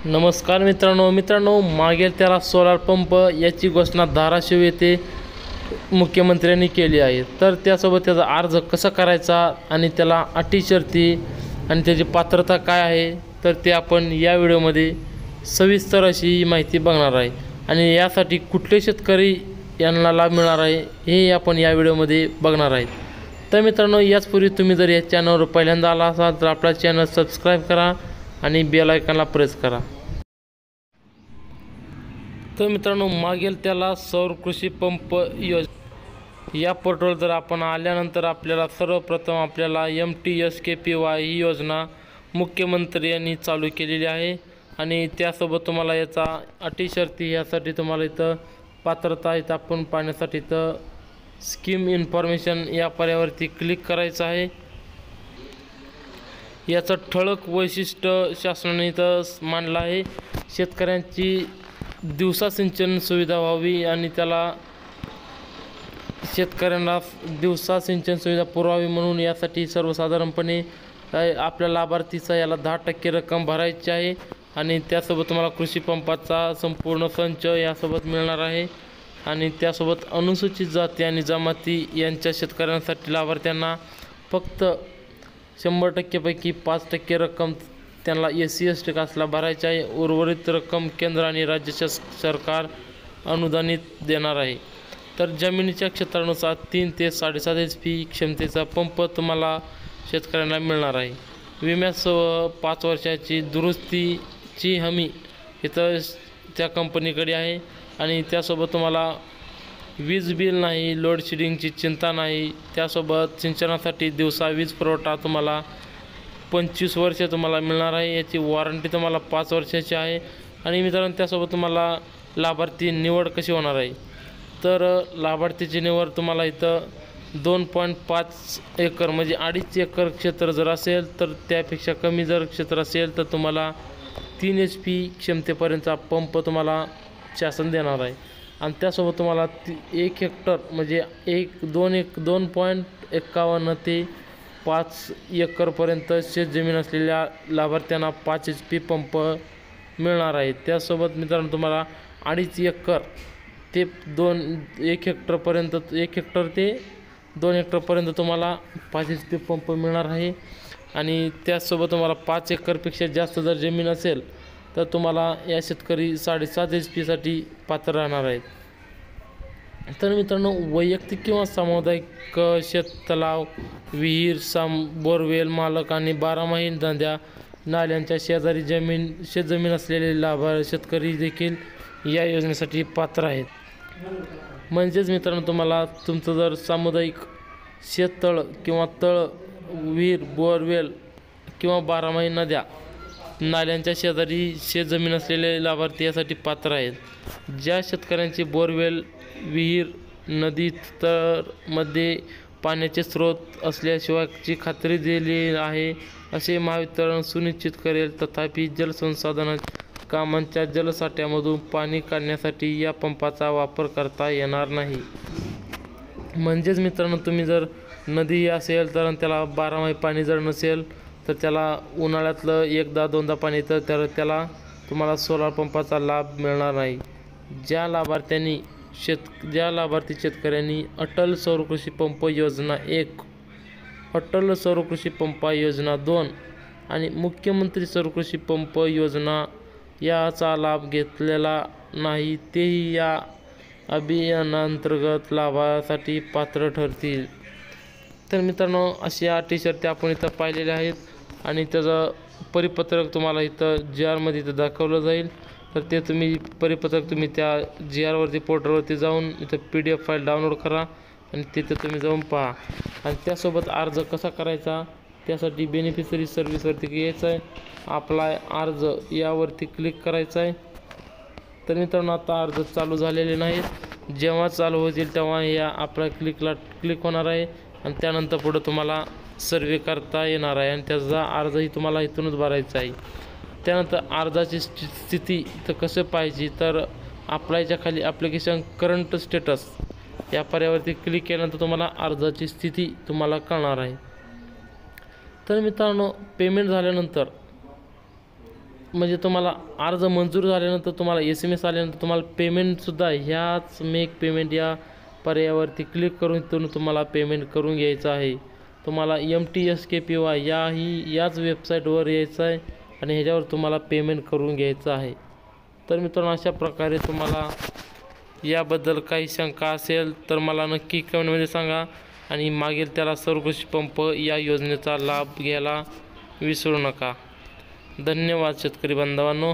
नमस्कार मित्रांनो, मागेल त्याला सोलार पंप याची घोषणा धाराशिव येथे मुख्यमंत्र्यांनी केली आहे। तर त्यासोबत त्याचा अर्ज कसा करायचा आणि त्याला अटी शर्ती आणि त्याची पात्रता काय आहे तर ते आपण या व्हिडिओमध्ये सविस्तर अशी माहिती बघणार आहे आणि यासाठी कुठले शेतकरी यांना लाभ मिळणार आहे हे आपण या व्हिडिओमध्ये बघणार आहेत। तर मित्रांनो, याचपूर्वी तुम्ही जर या चॅनलवर पहिल्यांदा आला असाल तर आपला चॅनल सबस्क्राईब करा आणि बेल आयकॉनला प्रेस करा। तर मित्रांनो, मागेल त्याला सौर कृषी पंप योजना या पोर्टलवर जर आपण आल्यानंतर आपल्याला सर्वप्रथम आपल्याला MTSKPY ही योजना मुख्यमंत्री यांनी चालू केलेली आहे आणि त्यासोबत तुम्हाला याचा अटी शर्ती यासाठी तुम्हाला इथं पात्रता इथं आपण पाहण्यासाठी इथं स्कीम इन्फॉर्मेशन या पर्यावरती क्लिक करायचं आहे। याचं ठळक वैशिष्ट्य शासनाने इथं मांडलं आहे। शेतकऱ्यांची दिवसा सिंचन सुविधा व्हावी आणि त्याला शेतकऱ्यांना दिवसा सिंचन सुविधा पुरवावी म्हणून यासाठी सर्वसाधारणपणे आपल्या लाभार्थीचा याला 10% रक्कम भरायची आहे आणि त्यासोबत तुम्हाला कृषी पंपाचा संपूर्ण संच यासोबत मिळणार आहे आणि त्यासोबत अनुसूचित जाती आणि जमाती यांच्या शेतकऱ्यांसाठी लाभार्थ्यांना फक्त 100% पैकी 5% रक्कम त्यांना SC ST कास्टला भरायची आहे। उर्वरित रक्कम केंद्र आणि राज्य सरकार अनुदानित देणार आहे। तर जमिनीच्या क्षेत्रानुसार 3 ते 7.5 HP क्षमतेचा पंप तुम्हाला शेतकऱ्यांना मिळणार आहे। विम्यासह 5 वर्षाची दुरुस्तीची हमी इथं त्या कंपनीकडे आहे आणि त्यासोबत तुम्हाला वीज बिल नाही, लोड शेडिंगची चिंता नाही। त्यासोबत सिंचनासाठी दिवसा वीज पुरवठा तुम्हाला 25 वर्ष तुम्हाला मिळणार आहे। याची वॉरंटी तुम्हाला 5 वर्षाची आहे। आणि मित्रांनो, त्यासोबत तुम्हाला लाभार्थी निवड कशी होणार आहे तर लाभार्थीची निवड तुम्हाला इथं 2.5 एकर म्हणजे 2.5 एकर क्षेत्र जर असेल तर त्यापेक्षा कमी जर क्षेत्र असेल तर तुम्हाला 3 HP क्षमतेपर्यंतचा पंप तुम्हाला शासन देणार आहे आणि त्यासोबत तुम्हाला 1 हेक्टर म्हणजे 2.51 ते 5 एकरपर्यंत शेतजमीन असलेल्या लाभार्थ्यांना 5 HP पंप मिळणार आहे। त्यासोबत मित्रांनो, तुम्हाला 2.5 एकर ते 1 हेक्टरपर्यंत 1 हेक्टर ते 2 हेक्टरपर्यंत तुम्हाला 5 HP पंप मिळणार आहे आणि त्यासोबत तुम्हाला 5 एकरपेक्षा जास्त जर जमीन असेल तर तुम्हाला या शेतकरी 7.5 HP साठी पात्र राहणार आहेत। तर मित्रांनो, वैयक्तिक किंवा सामुदायिक शेततलाव, विहीर, बोरवेल मालक आणि 12माही नद्या नाल्यांच्या शेजारी शेतजमीन असलेले शेतकरी देखील या योजनेसाठी पात्र आहेत। म्हणजेच मित्रांनो, तुम्हाला तुमचं जर सामुदायिक शेततळ किंवा तळ, विहीर, बोरवेल किंवा 12माही नद्या नाल्यांच्या शेजारी शेतजमीन असलेले लाभार्थी यासाठी पात्र आहेत। ज्या शेतकऱ्यांची बोरवेल, विहीर, नदी, तळमध्ये पाण्याचे स्रोत असल्याशिवायची खात्री दिली आहे असे महावितरण सुनिश्चित करेल। तथापि जलसंसाधन कामांच्या जलसाठ्यामधून पाणी काढण्यासाठी या पंपाचा वापर करता येणार नाही। म्हणजेच मित्रांनो, तुम्ही जर नदी असेल तर त्याला 12माही पाणी जर नसेल तर त्याला उन्हाळ्यातलं 1-2दा पाणी तर त्याला तुम्हाला सोलार पंपाचा लाभ मिळणार नाही। ज्या लाभार्थी शेतकऱ्यांनी अटल सौर कृषी पंप योजना 1, अटल सौर कृषी पंप योजना 2 आणि मुख्यमंत्री सौर कृषी पंप योजना याचा लाभ घेतलेला नाही तेही या अभियानांतर्गत लाभासाठी पात्र ठरतील। तर मित्रांनो, अशी अटी शर्ती आपण इथं पाहिलेल्या आहेत आणि त्याचं परिपत्रक तुम्हाला इथं GR मध्ये इथं दाखवलं जाईल। तर ते परिपत्रक तुम्ही त्या GR वरती पोर्टलवरती जाऊन इथं PDF फाईल डाउनलोड करा आणि तिथं तुम्ही जाऊन पहा आणि त्यासोबत अर्ज कसा करायचा त्यासाठी बेनिफिशरी सर्व्हिसवरती यायचं आहे, अप्लाय अर्ज यावरती क्लिक करायचं आहे। तर मित्रांनो, आता अर्ज चालू झालेले नाहीत, जेव्हा चालू होतील तेव्हा या अप्लाय क्लिक होणार आहे आणि त्यानंतर पुढं तुम्हाला सर्वे करता येणार आहे आणि त्याचा अर्जही तुम्हाला इथूनच भरायचा आहे। त्यानंतर अर्जाची स्थिती तर कसं पाहिजे तर अप्लायच्या खाली ॲप्लिकेशन करंट स्टेटस या पर्यावरती क्लिक केल्यानंतर तुम्हाला अर्जाची स्थिती तुम्हाला कळणार आहे। तर मित्रांनो, पेमेंट झाल्यानंतर म्हणजे तुम्हाला अर्ज मंजूर झाल्यानंतर तुम्हाला SMS आल्यानंतर तुम्हाला पेमेंटसुद्धा ह्याच मेक पेमेंट या पर्यायावरती क्लिक करून तिथून तुम्हाला पेमेंट करून घ्यायचं आहे. तुम्हाला MTSKPY याच वेबसाईटवर यायचं आहे आणि ह्याच्यावर तुम्हाला पेमेंट करून घ्यायचं आहे. तर मित्रांनो, अशा प्रकारे तुम्हाला याबद्दल काही शंका असेल तर मला नक्की कमेंटमध्ये सांगा आणि मागील त्याला सर्वकृषी पंप या योजनेचा लाभ घ्यायला विसरू नका. धन्यवाद शेतकरी बांधवांनो.